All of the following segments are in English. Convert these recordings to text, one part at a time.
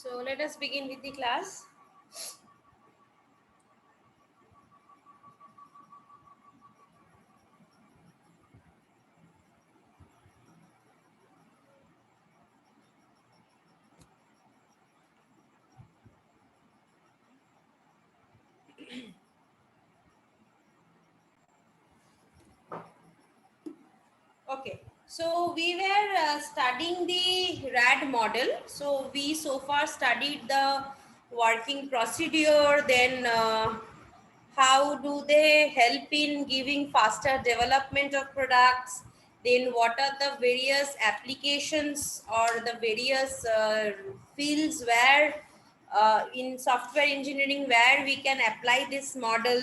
So let us begin with the class. Okay, so we were studying the RAD model. So we so far studied the working procedure, then how do they help in giving faster development of products, then what are the various applications or the various fields where in software engineering where we can apply this model.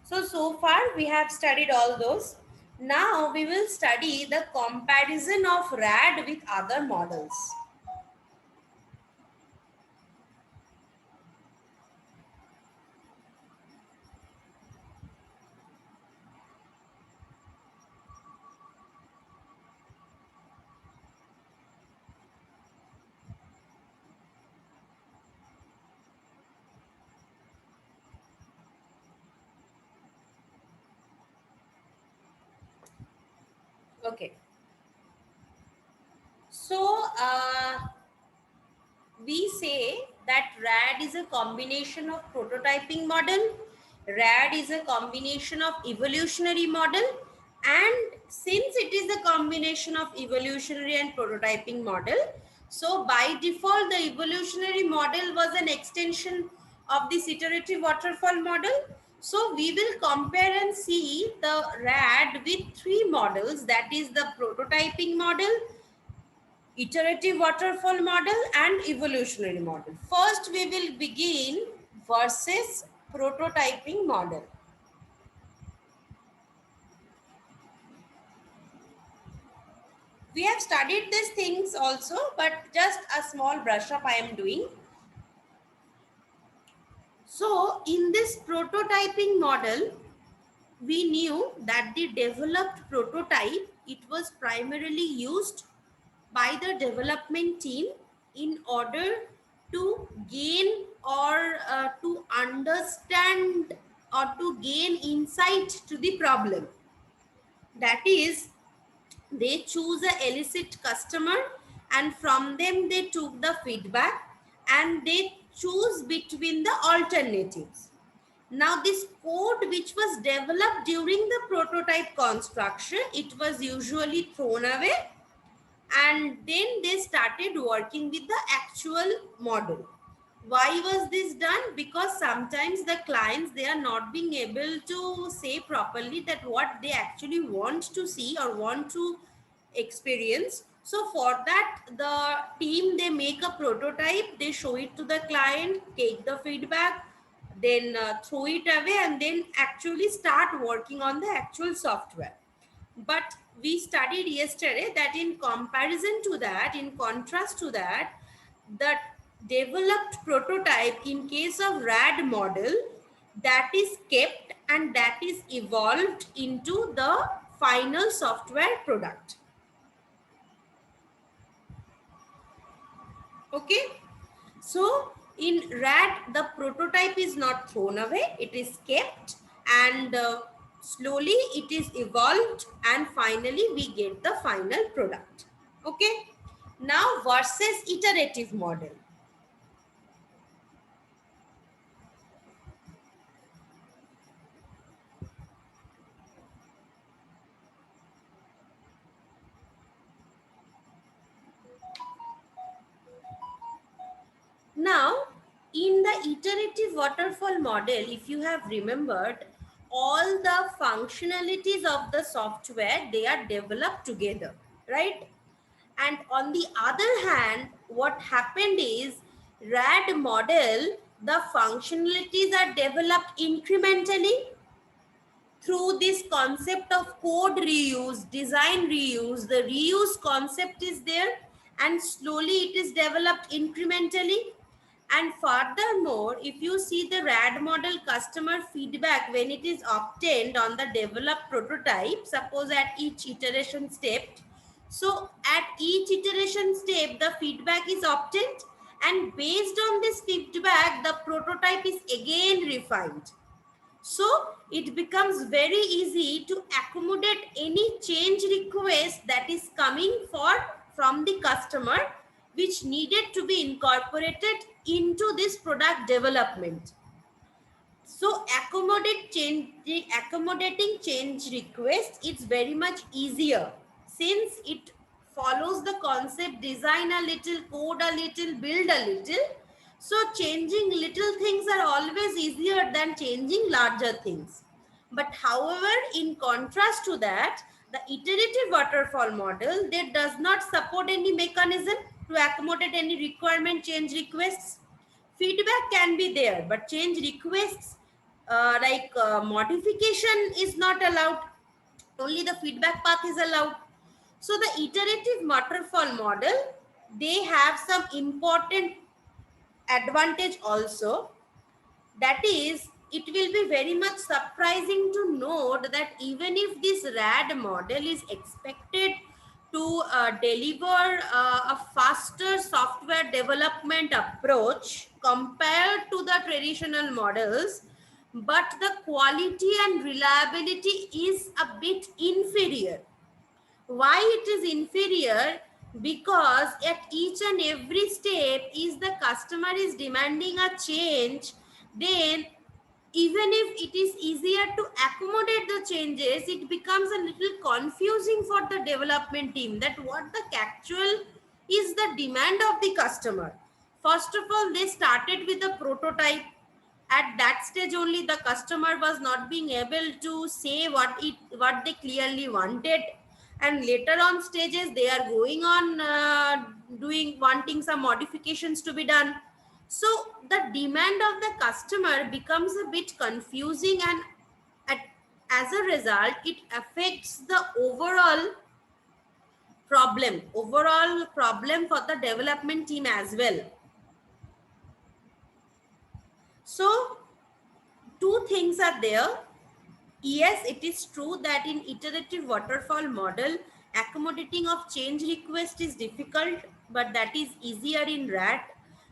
So far we have studied all those. Now we will study the comparison of RAD with other models. Okay. So we say that RAD is a combination of prototyping model, RAD is a combination of evolutionary model, and since it is a combination of evolutionary and prototyping model, so by default the evolutionary model was an extension of this iterative waterfall model. So we will compare and see the RAD with three models, that is the prototyping model, iterative waterfall model and evolutionary model. First, we will begin versus prototyping model. We have studied these things also, but just a small brush up I am doing. So, in this prototyping model, we knew that the developed prototype, it was primarily used by the development team in order to gain or to understand or to gain insight to the problem. That is, they choose a illicit customer and from them they took the feedback and they choose between the alternatives. Now this code which was developed during the prototype construction, it was usually thrown away and then they started working with the actual model. Why was this done? Because sometimes the clients, they are not being able to say properly that what they actually want to see or want to experience. So for that, the team, they make a prototype, they show it to the client, take the feedback, then throw it away and then actually start working on the actual software. But we studied yesterday that in comparison to that, in contrast to that, the developed prototype in case of RAD model, that is kept and that is evolved into the final software product. Okay. So in RAD, the prototype is not thrown away, it is kept and slowly it is evolved and finally we get the final product. Okay. Now versus iterative model. Now, in the iterative waterfall model, if you have remembered, all the functionalities of the software, they are developed together, right? And on the other hand, what happened is RAD model, the functionalities are developed incrementally through this concept of code reuse, design reuse. The reuse concept is there and slowly it is developed incrementally. And furthermore, if you see the RAD model customer feedback when it is obtained on the developed prototype, suppose at each iteration step, so at each iteration step, the feedback is obtained and based on this feedback, the prototype is again refined. So it becomes very easy to accommodate any change request that is coming from the customer, which needed to be incorporated into this product development. So accommodating change requests, it's very much easier since it follows the concept design a little, code a little, build a little. So changing little things are always easier than changing larger things. But however, in contrast to that, the iterative waterfall model, that does not support any mechanism to accommodate any requirement change requests. Feedback can be there, but change requests modification is not allowed. Only the feedback path is allowed. So the iterative waterfall model, they have some important advantage also. That is, it will be very much surprising to note that even if this RAD model is expected to deliver a faster software development approach compared to the traditional models, but the quality and reliability is a bit inferior. Why it is inferior? Because at each and every step, is the customer is demanding a change, then even if it is easier to accommodate the changes, it becomes a little confusing for the development team that what the actual is the demand of the customer. First of all, they started with a prototype. At that stage only, the customer was not being able to say what they clearly wanted, and later on stages they are going on doing wanting some modifications to be done. So the demand of the customer becomes a bit confusing, and at, as a result, it affects the overall problem for the development team as well. So two things are there. Yes, it is true that in iterative waterfall model, accommodating of change request is difficult, but that is easier in RAT.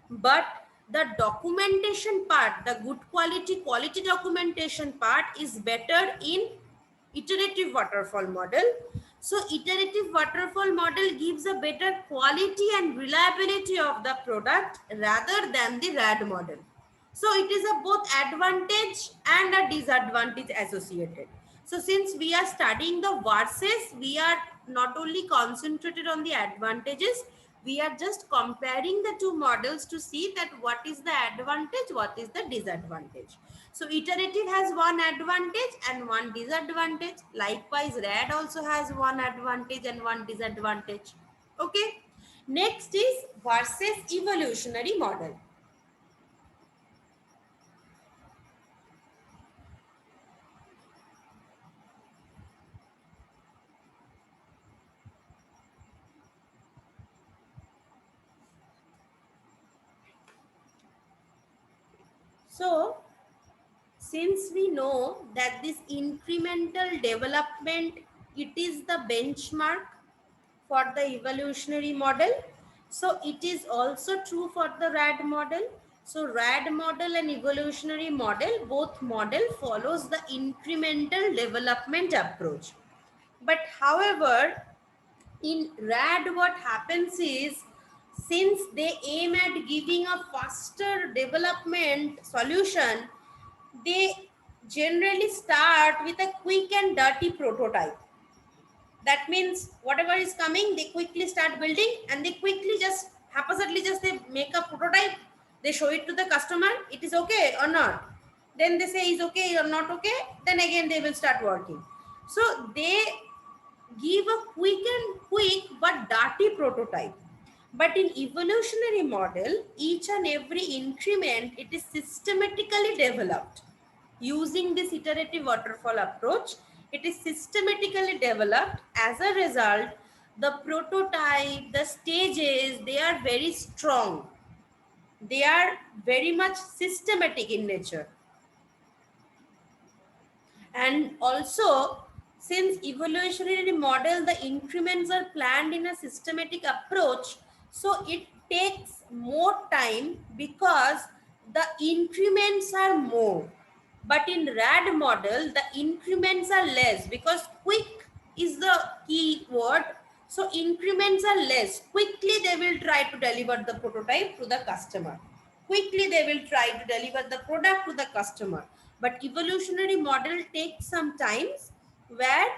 But the documentation part, the good quality documentation part is better in iterative waterfall model. So iterative waterfall model gives a better quality and reliability of the product rather than the RAD model. So it is a both advantage and a disadvantage associated. So since we are studying the versus, we are not only concentrated on the advantages, we are just comparing the two models to see that what is the advantage, what is the disadvantage. So iterative has one advantage and one disadvantage. Likewise, RAD also has one advantage and one disadvantage. Okay. Next is versus evolutionary model. So, since we know that this incremental development, it is the benchmark for the evolutionary model. So it is also true for the RAD model. So RAD model and evolutionary model, both model follows the incremental development approach. But however, in RAD, what happens is, since they aim at giving a faster development solution, they generally start with a quick and dirty prototype. That means whatever is coming, they quickly start building, and they quickly just haphazardly just they make a prototype, they show it to the customer, it is okay or not, then they say is okay or not okay, then again they will start working. So they give a quick but dirty prototype. But in evolutionary model, each and every increment, it is systematically developed. Using this iterative waterfall approach, it is systematically developed. As a result, the prototype, the stages, they are very strong. They are very much systematic in nature. And also, since evolutionary model, the increments are planned in a systematic approach, so it takes more time because the increments are more. But in RAD model, the increments are less because quick is the key word. So increments are less. Quickly they will try to deliver the prototype to the customer. Quickly they will try to deliver the product to the customer. But evolutionary model takes some times where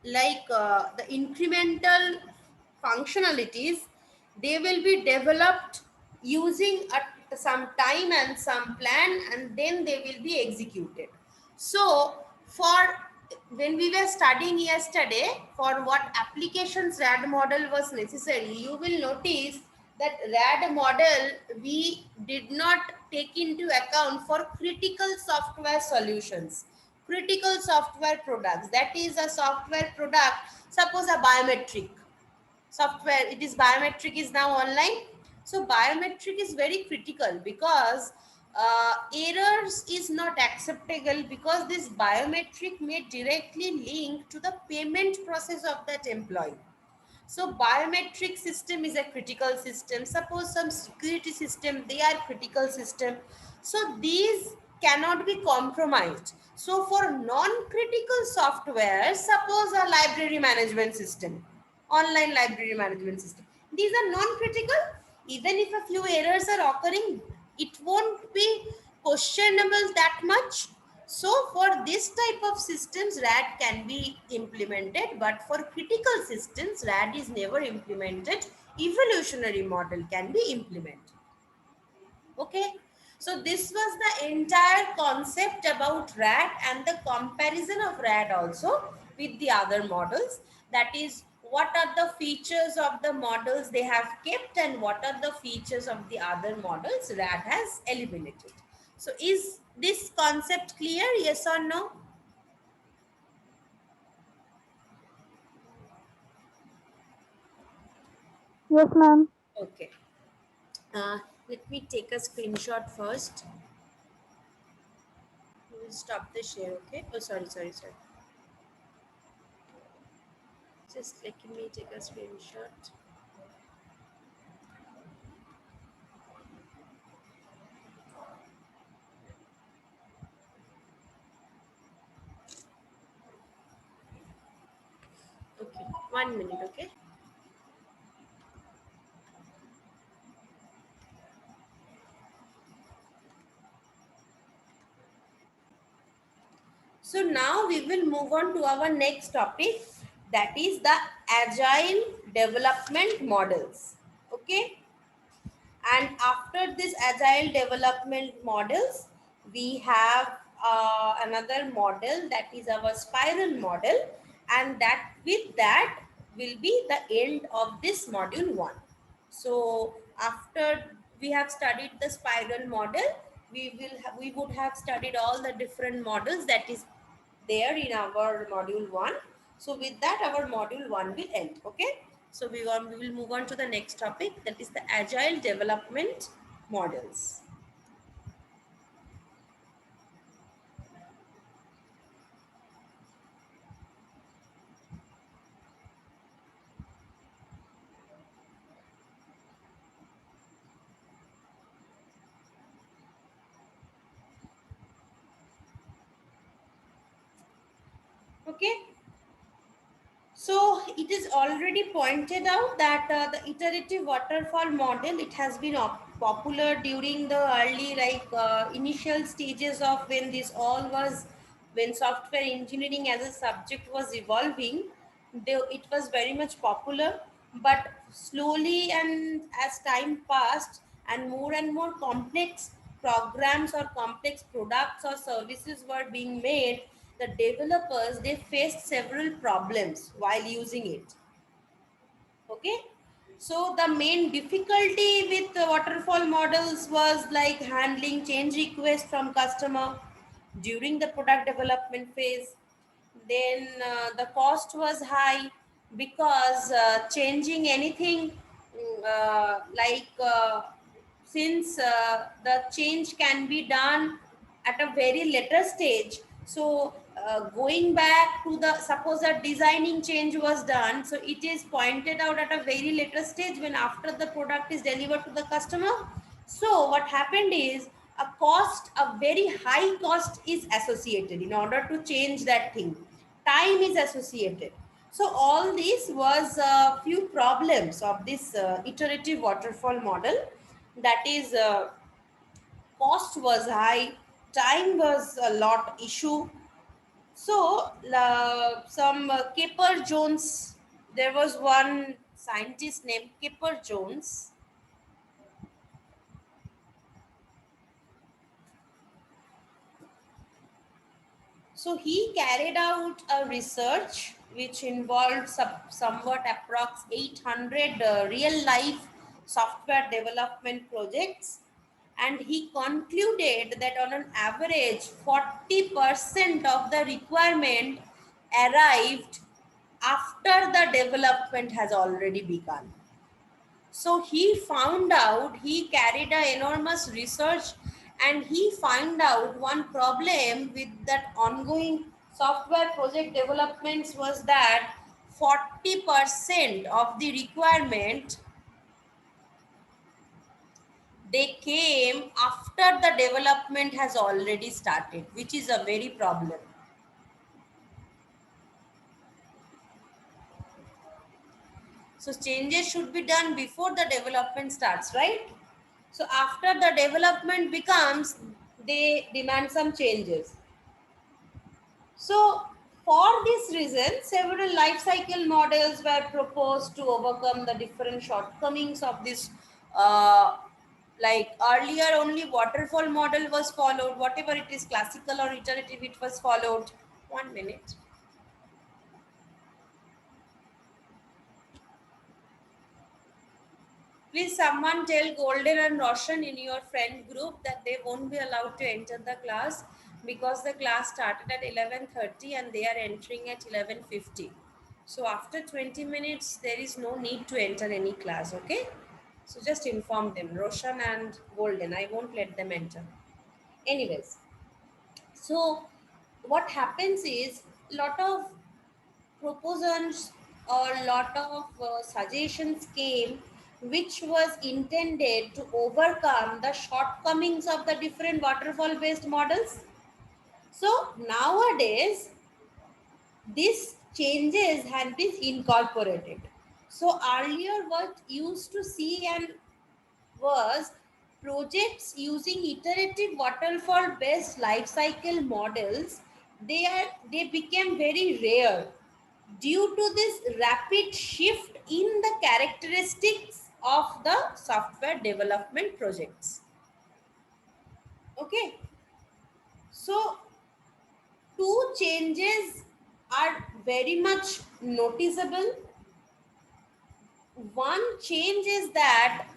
the incremental functionalities, they will be developed using some time and some plan, and then they will be executed. So for when we were studying yesterday for what applications RAD model was necessary, you will notice that RAD model we did not take into account for critical software solutions, critical software products. That is a software product, suppose a biometric software, it is biometric is now online. So biometric is very critical because errors is not acceptable because this biometric may directly link to the payment process of that employee. So biometric system is a critical system. Suppose some security system, they are critical system. So these cannot be compromised. So for non-critical software, suppose a library management system, online library management system, these are non-critical. Even if a few errors are occurring, it won't be questionable that much. So for this type of systems, RAD can be implemented, but for critical systems, RAD is never implemented. Evolutionary model can be implemented. Okay. So this was the entire concept about RAD and the comparison of RAD also with the other models. That is, what are the features of the models they have kept and what are the features of the other models RAD has eliminated. So is this concept clear? Yes or no? Yes, ma'am. Okay. Let me take a screenshot first. We'll stop the share. Okay. Oh, sorry. Just let me take a screenshot. Okay. 1 minute. Okay. So now we will move on to our next topic, that is the agile development models. Okay. And after this agile development models, we have another model, that is our spiral model, and that with that will be the end of this module 1. So after we have studied the spiral model, we would have studied all the different models that is there in our module 1. So with that, our module 1 will end. Okay. So we will move on to the next topic, that is the agile development models. Okay. So it is already pointed out that the iterative waterfall model, it has been popular during the early initial stages of when this all was, when software engineering as a subject was evolving, it was very much popular. But slowly and as time passed and more complex programs or complex products or services were being made, the developers, they faced several problems while using it. Okay. So the main difficulty with the waterfall models was like handling change requests from customer during the product development phase. Then the cost was high because changing anything, since the change can be done at a very later stage, so going back to the, suppose a designing change was done, so it is pointed out at a very later stage when after the product is delivered to the customer. So what happened is a very high cost is associated in order to change that thing. Time is associated. So all this was a few problems of this iterative waterfall model. That is, cost was high, time was a lot issue. So, some Kipper Jones, there was one scientist named Kipper Jones. So, he carried out a research which involved somewhat approx 800 real life software development projects. And he concluded that on an average, 40% of the requirement arrived after the development has already begun. So he found out, he carried an enormous research, and he found out one problem with that ongoing software project developments was that 40% of the requirement, they came after the development has already started, which is a very problem. So changes should be done before the development starts, right? So after the development becomes, they demand some changes. So for this reason, several life cycle models were proposed to overcome the different shortcomings of this. Like earlier, only waterfall model was followed. Whatever it is, classical or iterative, it was followed. 1 minute. Please someone tell Golden and Roshan in your friend group that they won't be allowed to enter the class because the class started at 11:30 and they are entering at 11:50. So after 20 minutes, there is no need to enter any class, okay? So just inform them, Roshan and Golden. I won't let them enter. Anyways, so what happens is lot of proposals or lot of suggestions came which was intended to overcome the shortcomings of the different waterfall based models. So nowadays these changes had been incorporated. So earlier what used to see and was projects using iterative waterfall based life cycle models, they became very rare due to this rapid shift in the characteristics of the software development projects. Okay, so two changes are very much noticeable. One change is that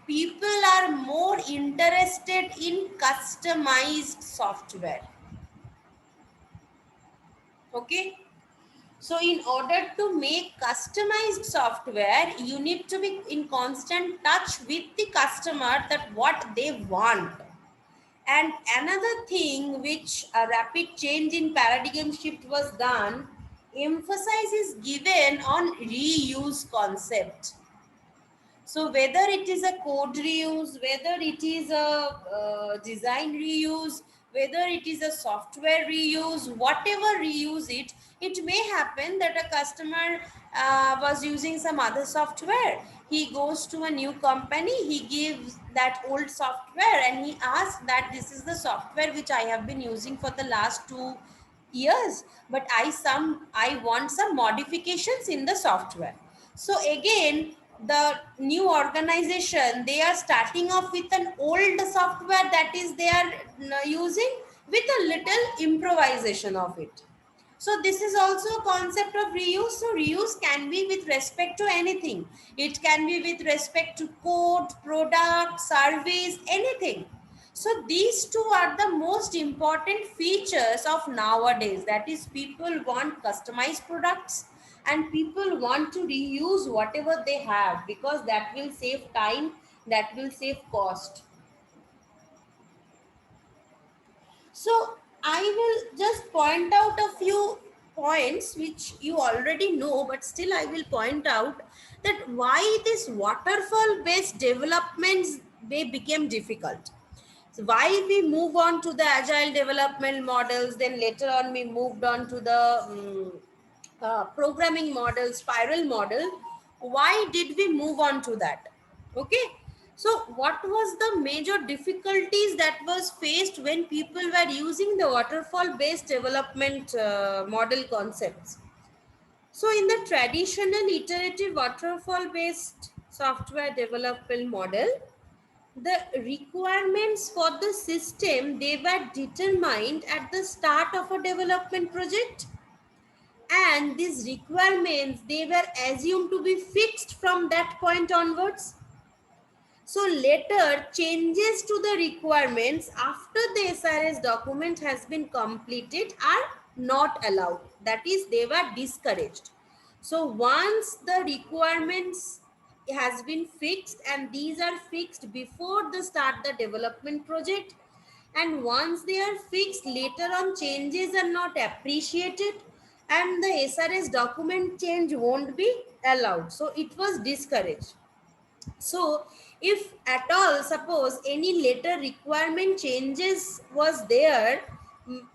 people are more interested in customized software. Okay, so in order to make customized software, you need to be in constant touch with the customer that what they want. And another thing which a rapid change in paradigm shift was done, emphasis is given on reuse concept. So whether it is a code reuse, whether it is a design reuse, whether it is a software reuse, whatever reuse it, it may happen that a customer was using some other software. He goes to a new company, he gives that old software and he asks that this is the software which I have been using for the last 2 years, but I want some modifications in the software. So again, the new organization, they are starting off with an old software that is they are using with a little improvisation of it. So this is also a concept of reuse. So reuse can be with respect to anything. It can be with respect to code, product, service, anything. So these two are the most important features of nowadays. That is, people want customized products and people want to reuse whatever they have because that will save time, that will save cost. So I will just point out a few points which you already know, but still I will point out that why this waterfall based developments they became difficult. So why we move on to the agile development models, then later on we moved on to the programming model, spiral model. Why did we move on to that? Okay. So what was the major difficulties that was faced when people were using the waterfall based development model concepts? So in the traditional iterative waterfall based software development model, the requirements for the system they were determined at the start of a development project, and these requirements they were assumed to be fixed from that point onwards. So later changes to the requirements after the SRS document has been completed are not allowed, that is they were discouraged. So once the requirements has been fixed, and these are fixed before the start the development project, and once they are fixed later on changes are not appreciated, and the SRS document change won't be allowed, so it was discouraged. So if at all suppose any later requirement changes was there,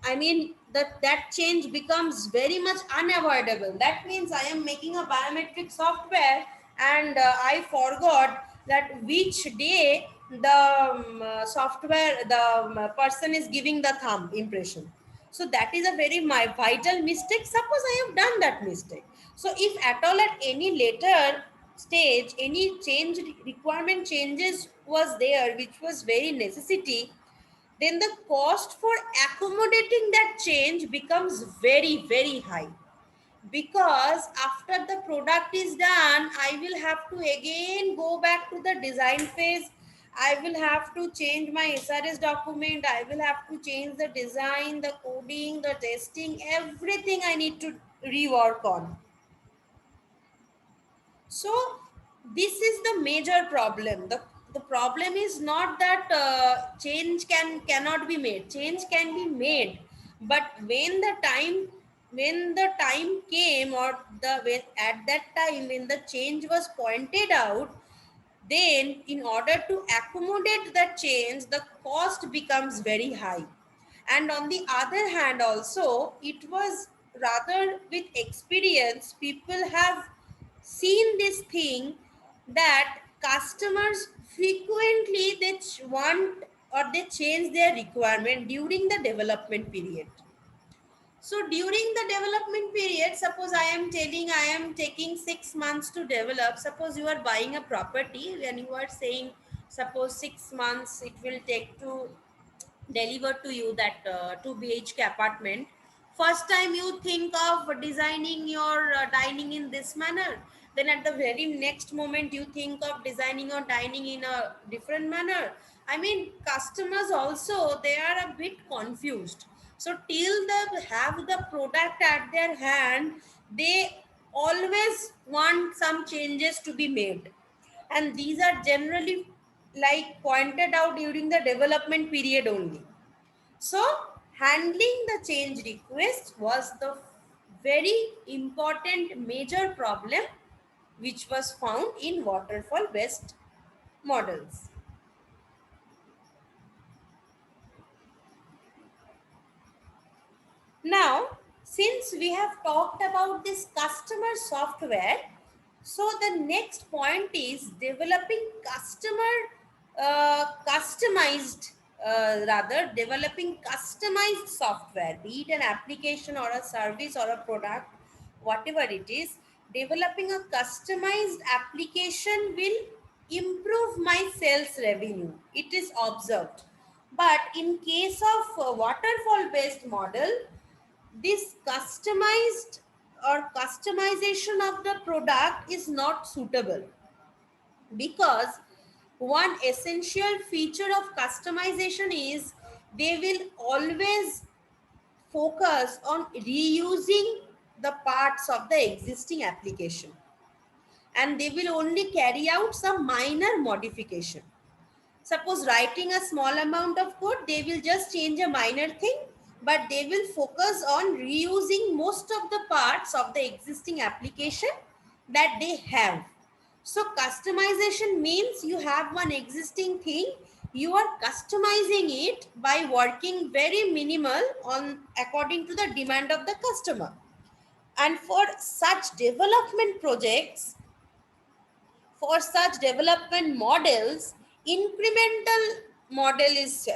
I mean that change becomes very much unavoidable. That means I am making a biometric software, and I forgot that which day the software the person is giving the thumb impression. So that is a very vital mistake. Suppose I have done that mistake. So if at all at any later stage any change requirement changes was there which was very necessity, then the cost for accommodating that change becomes very high, because after the product is done I will have to again go back to the design phase. I will have to change my SRS document, I will have to change the design, the coding, the testing, everything I need to rework on. So this is the major problem. The problem is not that change cannot be made. Change can be made, but when the time came, or the when at that time when the change was pointed out, then in order to accommodate that change the cost becomes very high. And on the other hand also, it was rather with experience people have seen this thing, that customers frequently they want or they change their requirement during the development period. So during the development period, suppose I am telling I am taking 6 months to develop. Suppose you are buying a property and you are saying, suppose 6 months it will take to deliver to you that 2 BHK apartment. First time you think of designing your dining in this manner. Then at the very next moment you think of designing your dining in a different manner. I mean, customers also, they are a bit confused. So till they have the product at their hand, they always want some changes to be made. And these are generally like pointed out during the development period only. So handling the change request was the very important major problem which was found in waterfall based models. Now, since we have talked about this customer software, so the next point is developing developing customized software, be it an application or a service or a product, whatever it is. Developing a customized application will improve my sales revenue. It is observed. But in case of waterfall based model, this customized or customization of the product is not suitable, because one essential feature of customization is they will always focus on reusing the parts of the existing application, and they will only carry out some minor modification. Suppose writing a small amount of code, they will just change a minor thing, but they will focus on reusing most of the parts of the existing application that they have. So customization means you have one existing thing, you are customizing it by working very minimal on according to the demand of the customer. And for such development projects, for such development models, incremental model is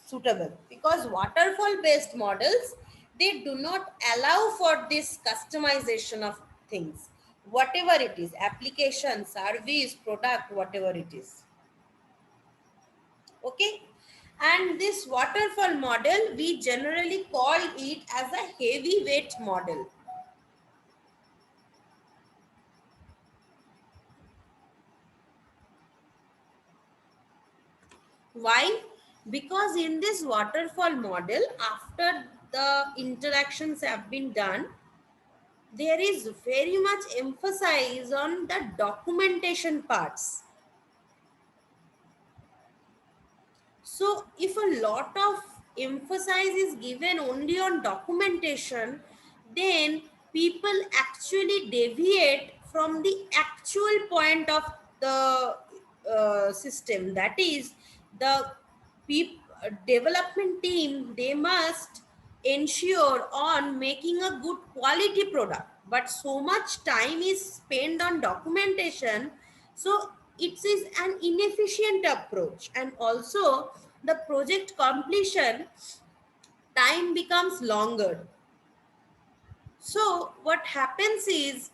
suitable, because waterfall based models, they do not allow for this customization of things, whatever it is, application, service, product, whatever it is. Okay. And this waterfall model, we generally call it as a heavyweight model. Why? Because in this waterfall model, after the interactions have been done, there is very much emphasis on the documentation parts. So if a lot of emphasis is given only on documentation, then people actually deviate from the actual point of the system. That is, the development team, they must ensure on making a good quality product, but so much time is spent on documentation, so it is an inefficient approach, and also the project completion time becomes longer. So what happens is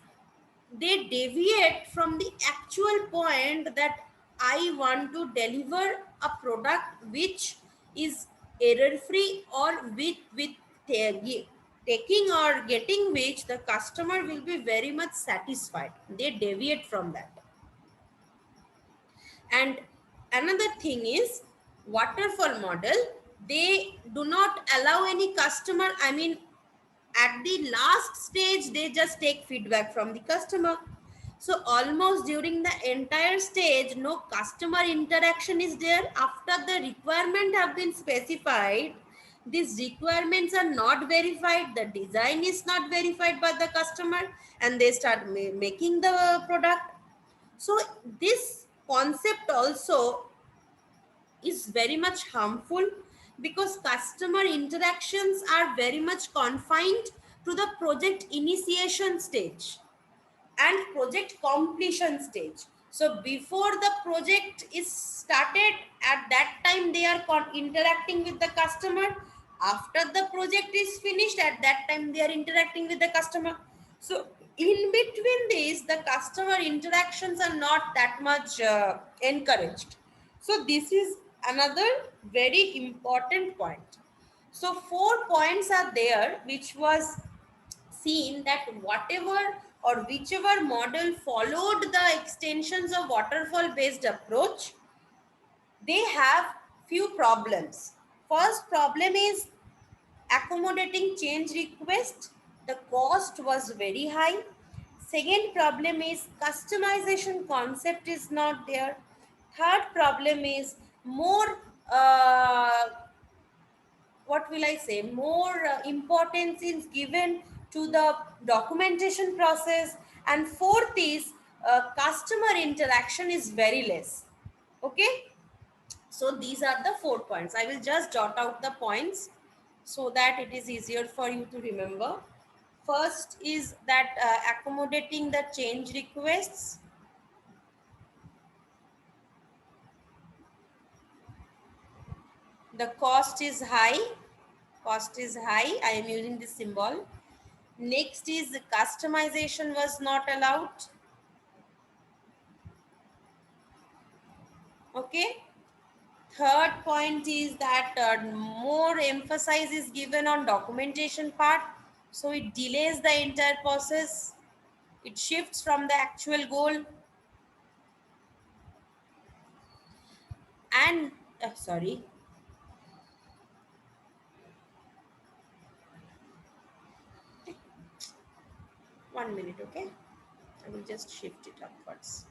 they deviate from the actual point, that I want to deliver a product which is error free, or with taking or getting which the customer will be very much satisfied. They deviate from that. And another thing is, waterfall model, they do not allow any customer, I mean, at the last stage they just take feedback from the customer. So almost during the entire stage, no customer interaction is there. After the requirement have been specified, these requirements are not verified, the design is not verified by the customer, and they start making the product. So this concept also is very much harmful, because customer interactions are very much confined to the project initiation stage and project completion stage. So before the project is started, at that time they are interacting with the customer. After the project is finished, at that time they are interacting with the customer. So in between this, the customer interactions are not that much encouraged. So this is another very important point. So 4 points are there, which was seen that whatever or whichever model followed the extensions of waterfall based approach, they have few problems. First problem is accommodating change request. The cost was very high. Second problem is customization concept is not there. Third problem is more what will I say, more importance is given to the documentation process. And fourth is customer interaction is very less. Okay. So these are the 4 points. I will just jot out the points so that it is easier for you to remember. First is that accommodating the change requests. The cost is high. Cost is high. I am using this symbol. Next is the customization was not allowed. Okay. Third point is that more emphasis is given on documentation part. So it delays the entire process. It shifts from the actual goal. And sorry. 1 minute, okay? I will just shift it upwards.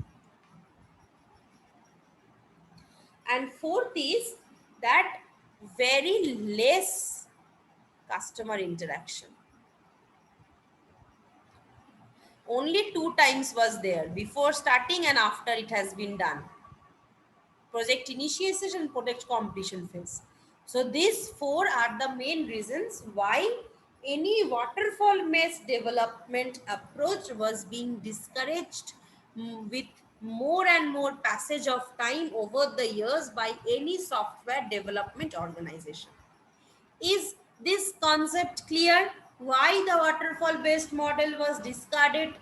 And fourth is that very less customer interaction. Only 2 times was there, before starting and after it has been done. Project initiation and project completion phase. So these 4 are the main reasons why any waterfall based development approach was being discouraged with more and more passage of time over the years by any software development organization. Is this concept clear? Why the waterfall based model was discarded?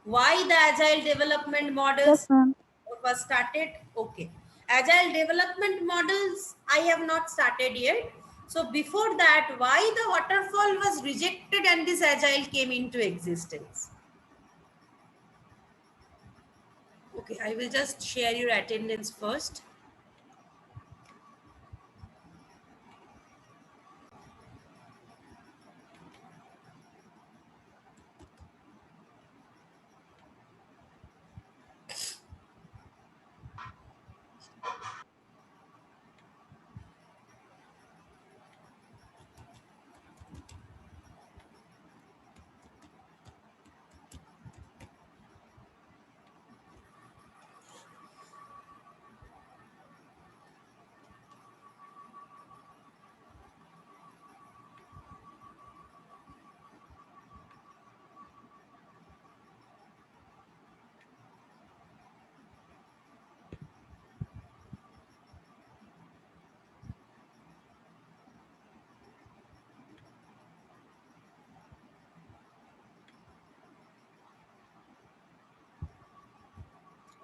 Why the agile development Yes, models ma'am. was started? Okay. Agile development models I have not started yet. So before that, why the waterfall was rejected and this agile came into existence? Okay, I will just share your attendance first.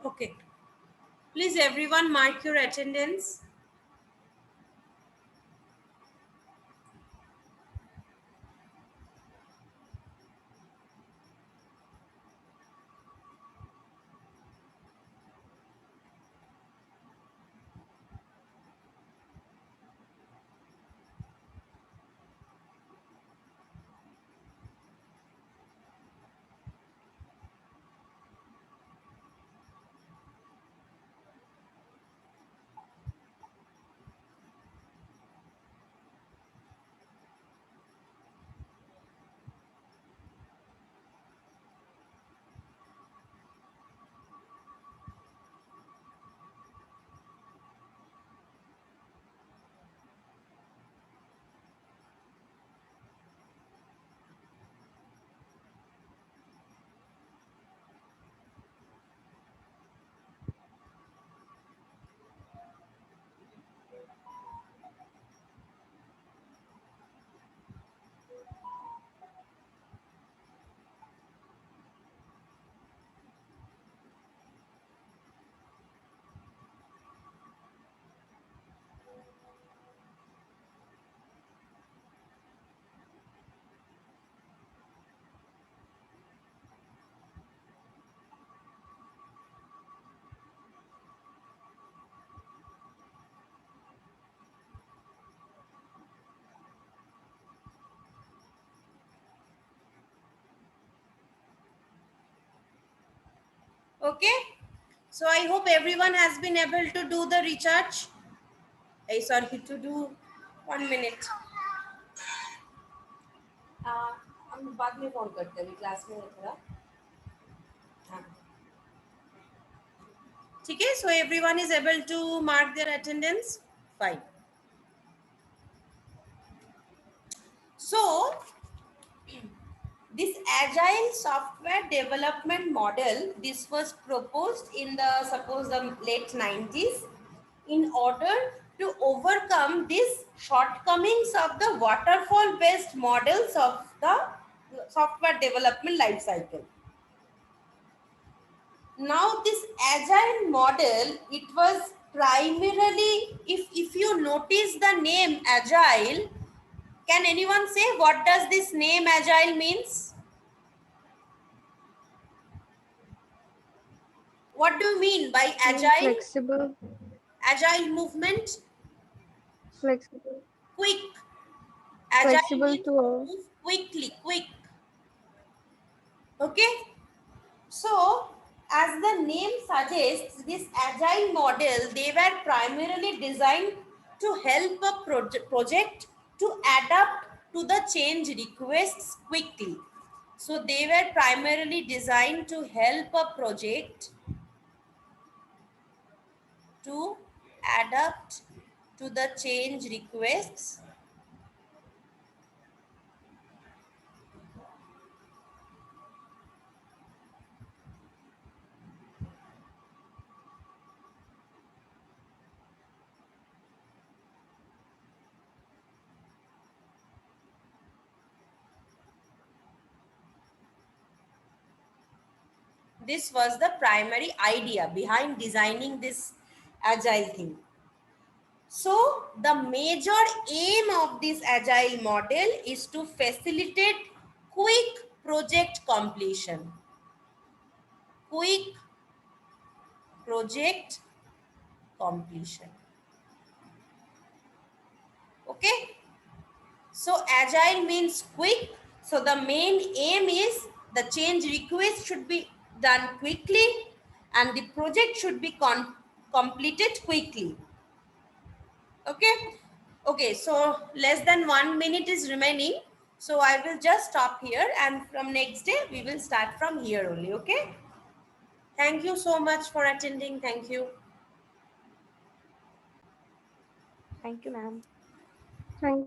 Okay. Please everyone mark your attendance. Okay. So I hope everyone has been able to do the recharge. Sorry, to do 1 minute. हम बाद में phone करते हैं, class में है थोड़ा. हाँ. ठीक है. So everyone is able to mark their attendance. Fine. So this agile software development model, this was proposed in the suppose the late 90s in order to overcome these shortcomings of the waterfall based models of the software development life cycle. Now this agile model, it was primarily, if you notice the name agile, can anyone say what does this name agile means? What do you mean by Being agile? flexible, Agile movement, flexible, quick. Agile flexible means to all. move quickly, quick. Okay. So, as the name suggests, this agile model, they were primarily designed to help a project to adapt to the change requests quickly. So they were primarily designed to help a project to adapt to the change requests this was the primary idea behind designing this agile thing. So the major aim of this agile model is to facilitate quick project completion. Quick project completion. Okay. So agile means quick. So the main aim is the change request should be done quickly and the project should be completed quickly. Okay. Okay, so less than 1 minute is remaining. So I will just stop here and from next day we will start from here only. Okay. Thank you so much for attending. Thank you. Thank you, ma'am. Thank